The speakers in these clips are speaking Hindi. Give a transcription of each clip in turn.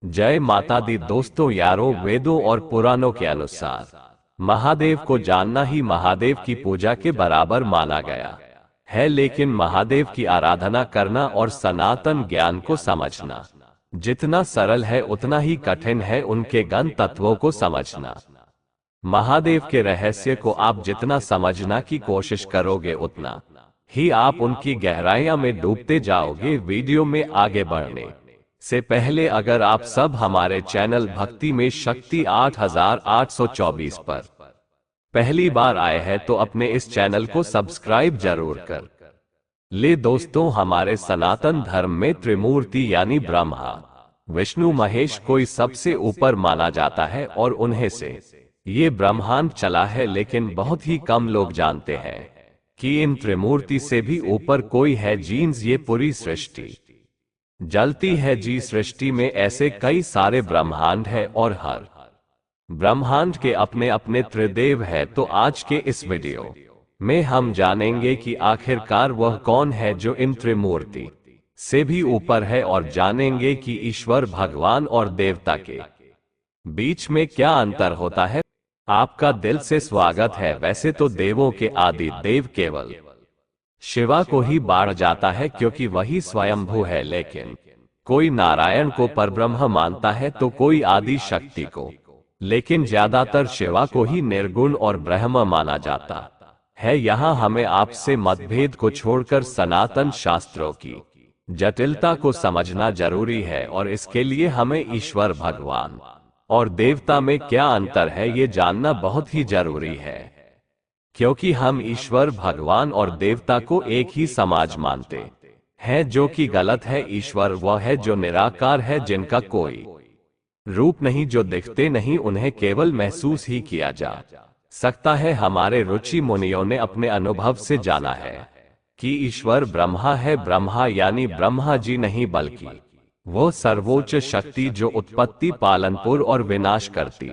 जय माता दी दोस्तों यारों, वेदों और पुराणों के अनुसार महादेव को जानना ही महादेव की पूजा के बराबर माना गया है। लेकिन महादेव की आराधना करना और सनातन ज्ञान को समझना जितना सरल है उतना ही कठिन है उनके गण तत्वों को समझना। महादेव के रहस्य को आप जितना समझना की कोशिश करोगे उतना ही आप उनकी गहराइयां में डूबते जाओगे। वीडियो में आगे बढ़ने से पहले अगर आप सब हमारे चैनल भक्ति में शक्ति 8824 पर पहली बार आए हैं तो अपने इस चैनल को सब्सक्राइब जरूर कर ले। दोस्तों, हमारे सनातन धर्म में त्रिमूर्ति यानी ब्रह्मा विष्णु महेश कोई सबसे ऊपर माना जाता है और उन्हें से ये ब्रह्मांड चला है। लेकिन बहुत ही कम लोग जानते हैं कि इन त्रिमूर्ति से भी ऊपर कोई है। जीन्स ये पूरी सृष्टि जलती है जी। सृष्टि में ऐसे कई सारे ब्रह्मांड है और हर ब्रह्मांड के अपने अपने त्रिदेव है। तो आज के इस वीडियो में हम जानेंगे कि आखिरकार वह कौन है जो इन त्रिमूर्ति से भी ऊपर है, और जानेंगे कि ईश्वर भगवान और देवता के बीच में क्या अंतर होता है। आपका दिल से स्वागत है। वैसे तो देवों के आदि देव केवल शिवा को ही बाढ़ जाता है क्योंकि वही स्वयंभू है, लेकिन कोई नारायण को परब्रह्म मानता है तो कोई आदि शक्ति को, लेकिन ज्यादातर शिवा को ही निर्गुण और ब्रह्म माना जाता है। यहाँ हमें आपसे मतभेद को छोड़कर सनातन शास्त्रों की जटिलता को समझना जरूरी है, और इसके लिए हमें ईश्वर भगवान और देवता में क्या अंतर है ये जानना बहुत ही जरूरी है। क्योंकि हम ईश्वर भगवान और देवता को एक ही समाज मानते हैं, जो कि गलत है। ईश्वर वह है जो निराकार है, जिनका कोई रूप नहीं, जो दिखते नहीं, उन्हें केवल महसूस ही किया जा सकता है। हमारे ऋषि मुनियों ने अपने अनुभव से जाना है कि ईश्वर ब्रह्मा है। ब्रह्मा यानी ब्रह्मा जी नहीं, बल्कि वो सर्वोच्च शक्ति जो उत्पत्ति, पालनपुर और विनाश करती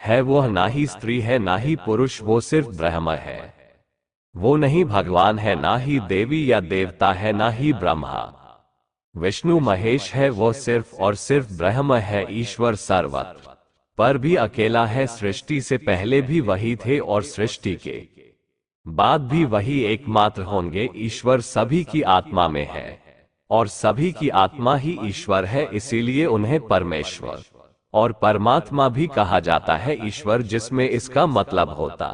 है। वह ना ही स्त्री है ना ही पुरुष, वो सिर्फ ब्रह्म है। वो नहीं भगवान है, ना ही देवी या देवता है, ना ही ब्रह्मा विष्णु महेश है। वो सिर्फ और सिर्फ ब्रह्म है। ईश्वर सर्वत्र पर भी अकेला है। सृष्टि से पहले भी वही थे और सृष्टि के बाद भी वही एकमात्र होंगे। ईश्वर सभी की आत्मा में है और सभी की आत्मा ही ईश्वर है, इसीलिए उन्हें परमेश्वर और परमात्मा भी कहा जाता है। ईश्वर जिसमें इसका मतलब होता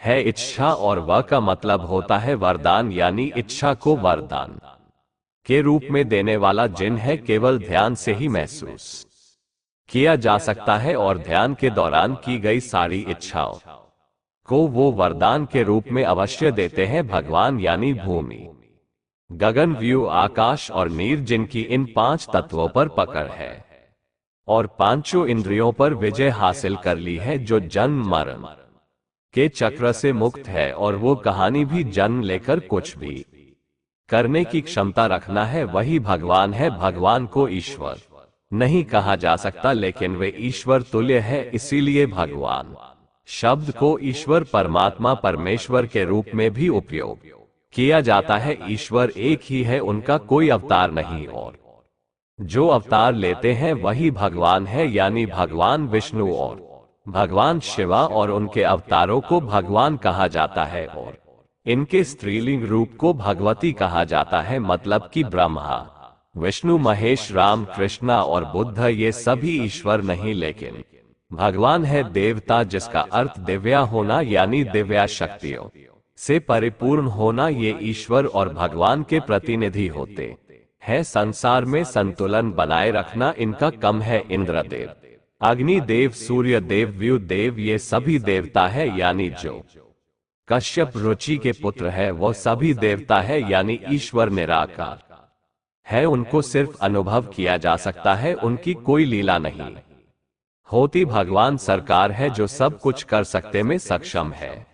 है इच्छा, और व का मतलब होता है वरदान, यानी इच्छा को वरदान के रूप में देने वाला जिन है। केवल ध्यान से ही महसूस किया जा सकता है, और ध्यान के दौरान की गई सारी इच्छाओं को वो वरदान के रूप में अवश्य देते हैं भगवान, यानी भूमि, गगन, वायु, आकाश और नीर, जिनकी इन 5 तत्वों पर पकड़ है और 5 इंद्रियों पर विजय हासिल कर ली है, जो जन्म मरण के चक्र से मुक्त है। और वो कहानी भी जन्म लेकर कुछ भी करने की क्षमता रखना है, वही भगवान है। भगवान को ईश्वर नहीं कहा जा सकता, लेकिन वे ईश्वर तुल्य है, इसीलिए भगवान शब्द को ईश्वर, परमात्मा, परमेश्वर के रूप में भी उपयोग किया जाता है। ईश्वर एक ही है, उनका कोई अवतार नहीं, और जो अवतार लेते हैं वही भगवान है, यानी भगवान विष्णु और भगवान शिवा, और उनके अवतारों को भगवान कहा जाता है और इनके स्त्रीलिंग रूप को भगवती कहा जाता है। मतलब कि ब्रह्मा, विष्णु, महेश, राम, कृष्णा और बुद्ध ये सभी ईश्वर नहीं, लेकिन भगवान है। देवता, जिसका अर्थ दिव्या होना यानी दिव्या शक्तियों से परिपूर्ण होना, ये ईश्वर और भगवान के प्रतिनिधि होते है। संसार में संतुलन बनाए रखना इनका काम है। इंद्रदेव, अग्निदेव, सूर्य देव, वायु देव, ये सभी देवता है, यानी जो कश्यप ऋषि के पुत्र है वो सभी देवता है, यानी ईश्वर निराकार है। उनको सिर्फ अनुभव किया जा सकता है, उनकी कोई लीला नहीं होती। भगवान सरकार है जो सब कुछ कर सकते में सक्षम है,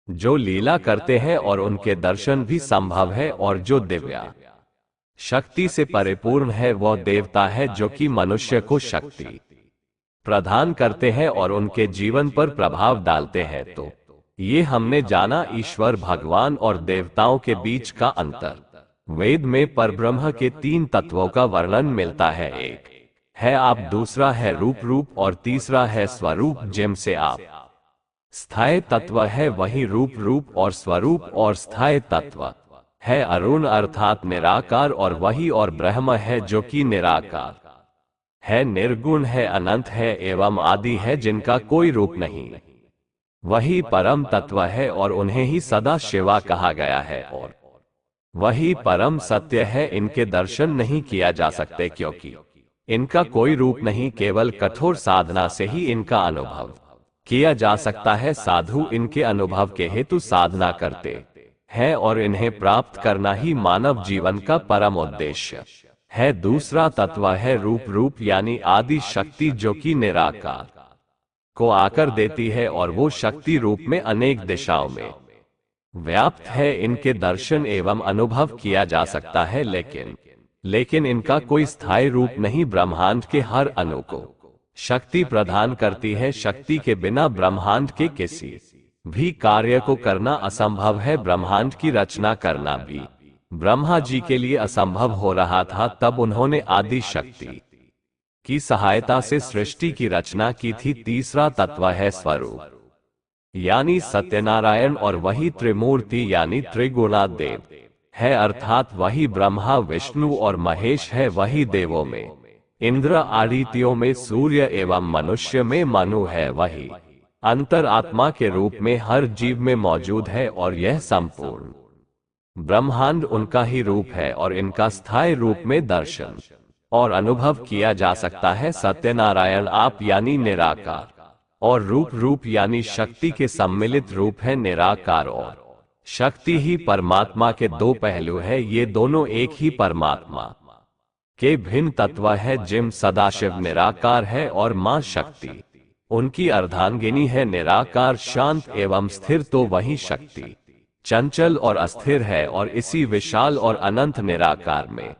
जो लीला करते हैं और उनके दर्शन भी संभव है, और जो दिव्या शक्ति से परिपूर्ण है वो देवता है, जो कि मनुष्य को शक्ति प्रदान करते हैं और उनके जीवन पर प्रभाव डालते हैं। तो ये हमने जाना ईश्वर भगवान और देवताओं के बीच का अंतर। वेद में परब्रह्म के 3 तत्वों का वर्णन मिलता है। एक है आप, दूसरा है रूप रूप और तीसरा है स्वरूप जिनसे आप। स्थायी तत्व है वही रूप रूप और स्वरूप और स्थायी तत्व है अरुण अर्थात निराकार और वही और ब्रह्म है जो कि निराकार है, निर्गुण है, अनंत है एवं आदि है जिनका कोई रूप नहीं। वही परम तत्व है और उन्हें ही सदा शिवा कहा गया है और वही परम सत्य है। इनके दर्शन नहीं किया जा सकते क्योंकि इनका कोई रूप नहीं, केवल कठोर साधना से ही इनका अनुभव किया जा सकता है। साधु इनके अनुभव के हेतु साधना करते हैं और इन्हें प्राप्त करना ही मानव जीवन का परम उद्देश्य है। दूसरा तत्व है रूप रूप यानी आदि शक्ति जो कि निराकार को आकर देती है और वो शक्ति रूप में अनेक दिशाओं में व्याप्त है। इनके दर्शन एवं अनुभव किया जा सकता है लेकिन इनका कोई स्थायी रूप नहीं। ब्रह्मांड के हर अणु को शक्ति प्रदान करती है। शक्ति के बिना ब्रह्मांड के किसी भी कार्य को करना असंभव है। ब्रह्मांड की रचना करना भी ब्रह्मा जी के लिए असंभव हो रहा था, तब उन्होंने आदि शक्ति की सहायता से सृष्टि की रचना की थी। तीसरा तत्व है स्वरूप यानी सत्यनारायण और वही त्रिमूर्ति यानी त्रिगुणादेव है, अर्थात वही ब्रह्मा विष्णु और महेश है। वही देवों में इंद्र, आदित्यों में सूर्य एवं मनुष्य में मनु है। वही अंतर आत्मा के रूप में हर जीव में मौजूद है और यह संपूर्ण ब्रह्मांड उनका ही रूप है और इनका स्थायी रूप में दर्शन और अनुभव किया जा सकता है। सत्यनारायण आप यानी निराकार और रूप रूप यानी शक्ति के सम्मिलित रूप है। निराकार और शक्ति ही परमात्मा के दो पहलू है। ये दोनों एक ही परमात्मा के भिन्न तत्व है। जिम सदाशिव निराकार है और मां शक्ति उनकी अर्धांगिनी है। निराकार शांत एवं स्थिर तो वही शक्ति चंचल और अस्थिर है और इसी विशाल और अनंत निराकार में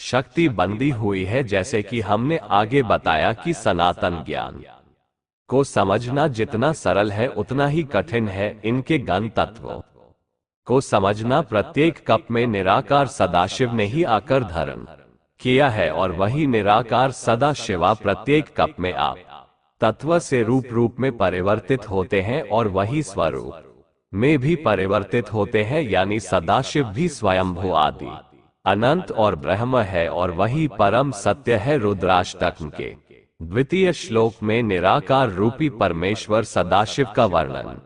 शक्ति बंधी हुई है। जैसे कि हमने आगे बताया कि सनातन ज्ञान को समझना जितना सरल है उतना ही कठिन है। इनके गण तत्वों को समझना प्रत्येक कप में निराकार सदाशिव ने ही आकर धारण किया है और वही निराकार सदाशिवा प्रत्येक कप में आप तत्व से रूप रूप में परिवर्तित होते हैं और वही स्वरूप में भी परिवर्तित होते हैं। यानी सदाशिव भी स्वयंभू आदि अनंत और ब्रह्म है और वही परम सत्य है। रुद्राष्टकम के द्वितीय श्लोक में निराकार रूपी परमेश्वर सदाशिव का वर्णन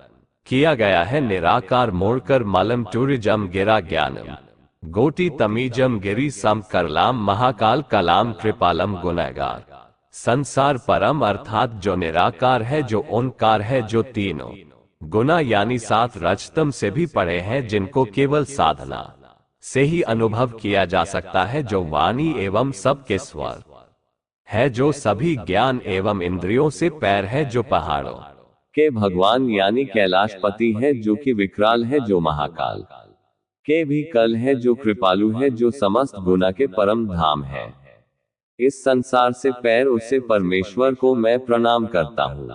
किया गया है। निराकार मोड़कर मलम टूरिजम गिरा ज्ञानम गोटी तमीजम गिरी सम करलाम महाकाल कलाम कृपालम गुनहगार। संसार परम अर्थात जो निराकार है, जो ओंकार है, जो तीनों गुना यानी सात रजतम से भी पड़े हैं, जिनको केवल साधना से ही अनुभव किया जा सकता है, जो वाणी एवं सबके स्वर है, जो सभी ज्ञान एवं इंद्रियों से पैर है, जो पहाड़ों के भगवान यानी कैलाशपति है, जो कि विकराल है, जो महाकाल के भी कल है, जो कृपालु है, जो समस्त गुना के परम धाम है। इस संसार से पैर उसे परमेश्वर को मैं प्रणाम करता हूँ।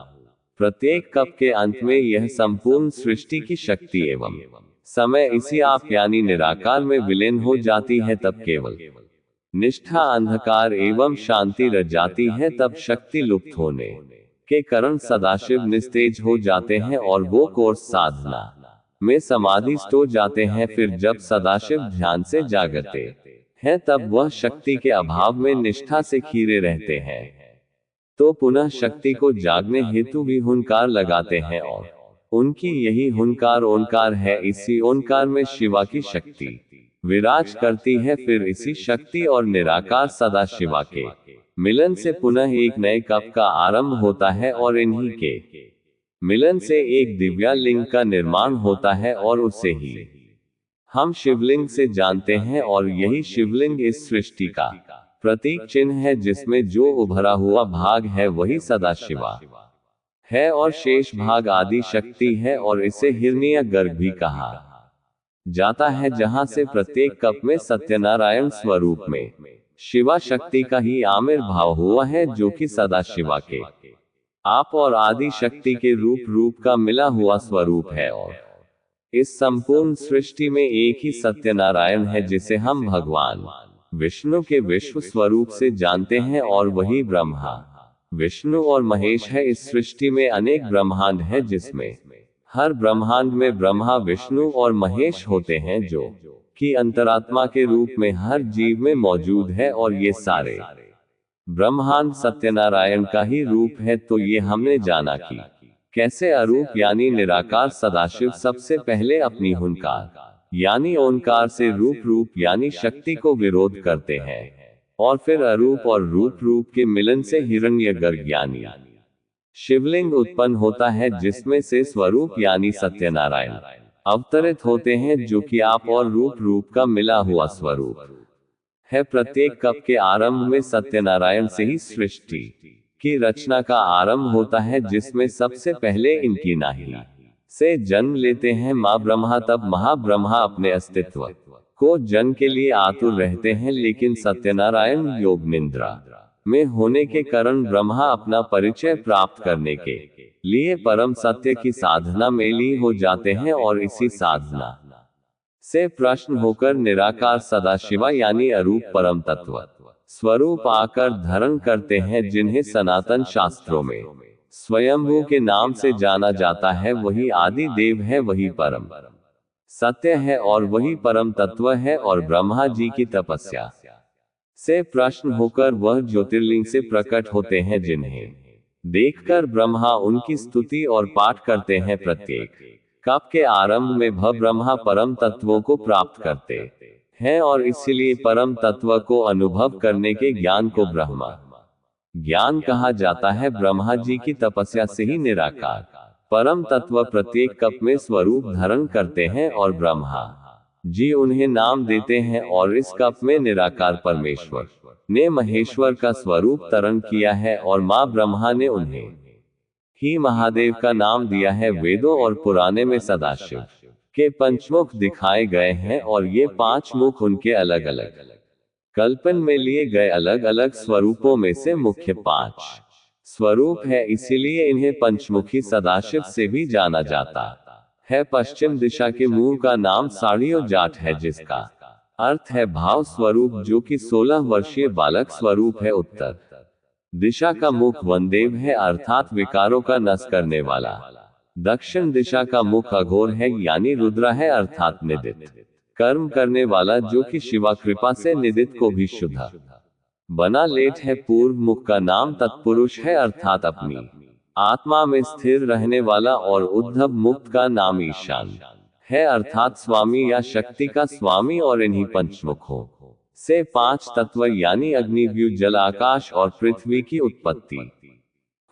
प्रत्येक कप के अंत में यह संपूर्ण सृष्टि की शक्ति एवं समय इसी आप यानी निराकार में विलीन हो जाती है, तब केवल निष्ठा अंधकार एवं शांति रच जाती है। तब शक्ति लुप्त होने के कारण सदाशिव निस्तेज हो जाते हैं और वो कोर्स साधना में समाधिस्थ हो जाते हैं। फिर जब सदाशिव ध्यान से जागते हैं, तब वह शक्ति के अभाव में निष्ठा से खीरे रहते हैं, तो पुनः शक्ति को जागने हेतु भी हुंकार लगाते हैं और उनकी यही हुंकार ओंकार है। इसी ओंकार में शिवा की शक्ति विराज करती है। फिर इसी शक्ति और निराकार सदाशिवा के मिलन से पुनः एक नए कप का आरंभ होता है और इन्हीं के मिलन से एक दिव्या लिंग का निर्माण होता है और उसे ही हम शिवलिंग से जानते हैं। और यही शिवलिंग इस सृष्टि का प्रतीक चिन्ह है, जिसमें जो उभरा हुआ भाग है वही सदाशिवा है और शेष भाग आदि शक्ति है, और इसे हिरण्य गर्भ भी कहा जाता है, जहां से प्रत्येक कप में सत्यनारायण स्वरूप में शिवा शक्ति का ही आविर्भाव हुआ है, जो कि सदाशिवा के आप और आदि शक्ति के रूप का मिला हुआ स्वरूप है। और इस संपूर्ण सृष्टि में एक ही सत्यनारायण है, जिसे हम भगवान विष्णु के विश्व स्वरूप से जानते हैं और वही ब्रह्मा विष्णु और महेश है। इस सृष्टि में अनेक ब्रह्मांड है जिसमें हर ब्रह्मांड में ब्रह्मा विष्णु और महेश होते हैं जो कि अंतरात्मा के रूप में हर जीव में मौजूद है, और ये सारे ब्रह्मांड सत्यनारायण का ही रूप है। तो ये हमने जाना कि कैसे अरूप यानी निराकार सदाशिव सबसे पहले अपनी हुंकार यानी ओंकार से रूप यानी शक्ति को विरोध करते हैं, और फिर अरूप और रूप के मिलन से हिरण्यगर्भ यानी शिवलिंग उत्पन्न होता है, जिसमें से स्वरूप यानी सत्यनारायण अवतरित होते हैं, जो कि आप और रूप का मिला हुआ स्वरूप है। प्रत्येक कप के आरंभ में सत्यनारायण से ही सृष्टि की रचना का आरंभ होता है, जिसमें सबसे पहले इनकी नाही से जन्म लेते हैं माँ ब्रह्मा। तब महाब्रह्मा अपने अस्तित्व को जन्म के लिए आतुर रहते हैं, लेकिन सत्यनारायण योग निद्रा में होने के कारण ब्रह्मा अपना परिचय प्राप्त करने के लिए परम सत्य की साधना में लीन हो जाते हैं, और इसी साधना से प्रश्न होकर निराकार सदाशिवा यानी अरूप परम तत्व स्वरूप आकर धारण करते हैं, जिन्हें सनातन शास्त्रों में स्वयंभू के नाम से जाना जाता है। वही आदि देव है, वही परम सत्य है और वही परम तत्व है। और ब्रह्मा जी की तपस्या से प्रश्न होकर वह ज्योतिर्लिंग से प्रकट होते हैं, जिन्हें देखकर ब्रह्मा उनकी स्तुति और पाठ करते हैं। प्रत्येक कप के आरंभ में ब्रह्मा परम तत्वों को प्राप्त करते हैं, और इसीलिए परम तत्व को अनुभव करने के ज्ञान को ब्रह्मा ज्ञान कहा जाता है। ब्रह्मा जी की तपस्या से ही निराकार परम तत्व प्रत्येक कप में स्वरूप धारण करते हैं, और ब्रह्मा जी उन्हें नाम देते हैं, और इस कप में निराकार परमेश्वर ने महेश्वर का स्वरूप धारण किया है, और माँ ब्रह्मा ने उन्हें ही महादेव का नाम दिया है। वेदों और पुराने में सदाशिव के पंचमुख दिखाए गए हैं, और ये 5 मुख उनके अलग अलग कल्पन में लिए गए अलग अलग स्वरूपों में से मुख्य 5 स्वरूप है, इसीलिए इन्हें पंचमुखी सदाशिव से भी जाना जाता है। पश्चिम दिशा के मुंह का नाम साड़ियो जाट है, जिसका अर्थ है भाव स्वरूप, जो कि 16 वर्षीय बालक स्वरूप है। उत्तर दिशा का मुख वनदेव है, अर्थात विकारों का नष्ट करने वाला। दक्षिण दिशा का मुख अघोर है, यानी रुद्र है, अर्थात निदित कर्म करने वाला, जो कि शिवा कृपा से निदित को भी शुद्ध बना लेट है। पूर्व मुख का नाम तत्पुरुष है, अर्थात अपनी आत्मा में स्थिर रहने वाला, और उद्धव मुक्त का नाम ईशान है, अर्थात स्वामी या शक्ति का स्वामी। और इन्हीं पंचमुखों से 5 तत्व यानी अग्नि, वायु, जल, आकाश और पृथ्वी की उत्पत्ति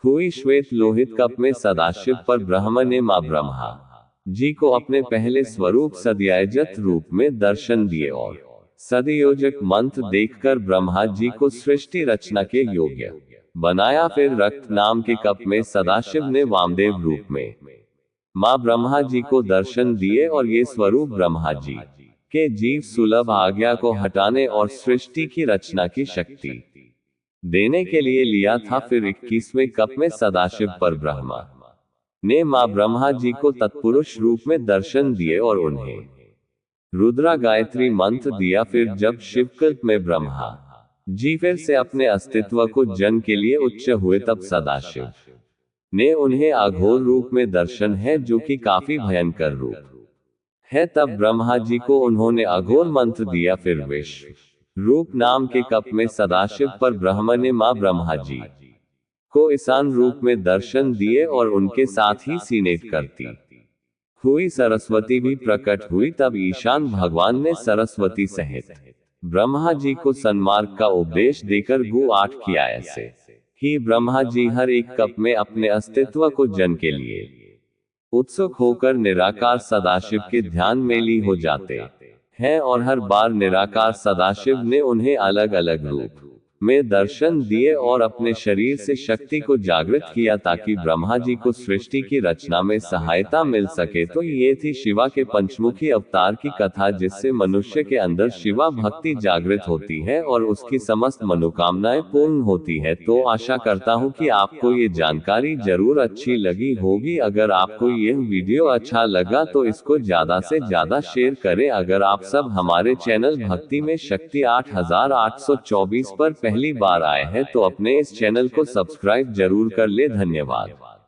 हुई। श्वेत लोहित कप में सदाशिव पर ब्रह्म ने मां ब्रह्मा जी को अपने पहले स्वरूप सदयायजत रूप में दर्शन दिए, और सदयोजक मंत्र देखकर ब्रह्मा जी को सृष्टि रचना के योग्य बनाया। फिर रक्त नाम के कप में सदाशिव ने वामदेव रूप में मां ब्रह्मा जी को दर्शन दिए, और ये स्वरूप ब्रह्मा जी के जीव सुलभ आज्ञा को हटाने और सृष्टि की रचना की शक्ति देने के लिए लिया था। फिर 21वें कप में सदाशिव पर ब्रह्मा ने मां ब्रह्मा जी को तत्पुरुष रूप में दर्शन दिए, और उन्हें रुद्रा गायत्री मंत्र दिया। फिर जब शिवकल्प में ब्रह्मा जी फिर से अपने अस्तित्व को जन के लिए उच्च हुए, तब सदाशिव ने उन्हें अघोर रूप में दर्शन है, जो कि काफी भयंकर रूप है। तब ब्रह्मा जी को उन्होंने अघोर मंत्र दिया। फिर विश्व रूप नाम के कप में सदाशिव पर ब्रह्मा ने मां ब्रह्मा जी को ईशान रूप में दर्शन दिए, और उनके साथ ही सीनेट करती हुई सरस्वती भी प्रकट हुई। तब ईशान भगवान ने सरस्वती सहित ब्रह्मा जी को सन्मार्ग का उपदेश देकर गु 8 किया। ऐसे ही ब्रह्मा जी हर एक कप में अपने अस्तित्व को जन के लिए उत्सुक होकर निराकार सदाशिव के ध्यान में लीन हो जाते हैं, और हर बार निराकार सदाशिव ने उन्हें अलग अलग रूप में दर्शन दिए और अपने शरीर से शक्ति को जागृत किया ताकि ब्रह्मा जी को सृष्टि की रचना में सहायता मिल सके। तो ये थी शिवा के पंचमुखी अवतार की कथा, जिससे मनुष्य के अंदर शिवा भक्ति जागृत होती है और उसकी समस्त मनोकामनाएं पूर्ण होती है। तो आशा करता हूँ कि आपको ये जानकारी जरूर अच्छी लगी होगी। अगर आपको यह वीडियो अच्छा लगा तो इसको ज्यादा से ज्यादा शेयर करें। अगर आप सब हमारे चैनल भक्ति में शक्ति 8824 पर पहली बार आए हैं तो अपने इस चैनल को सब्सक्राइब जरूर कर ले। धन्यवाद।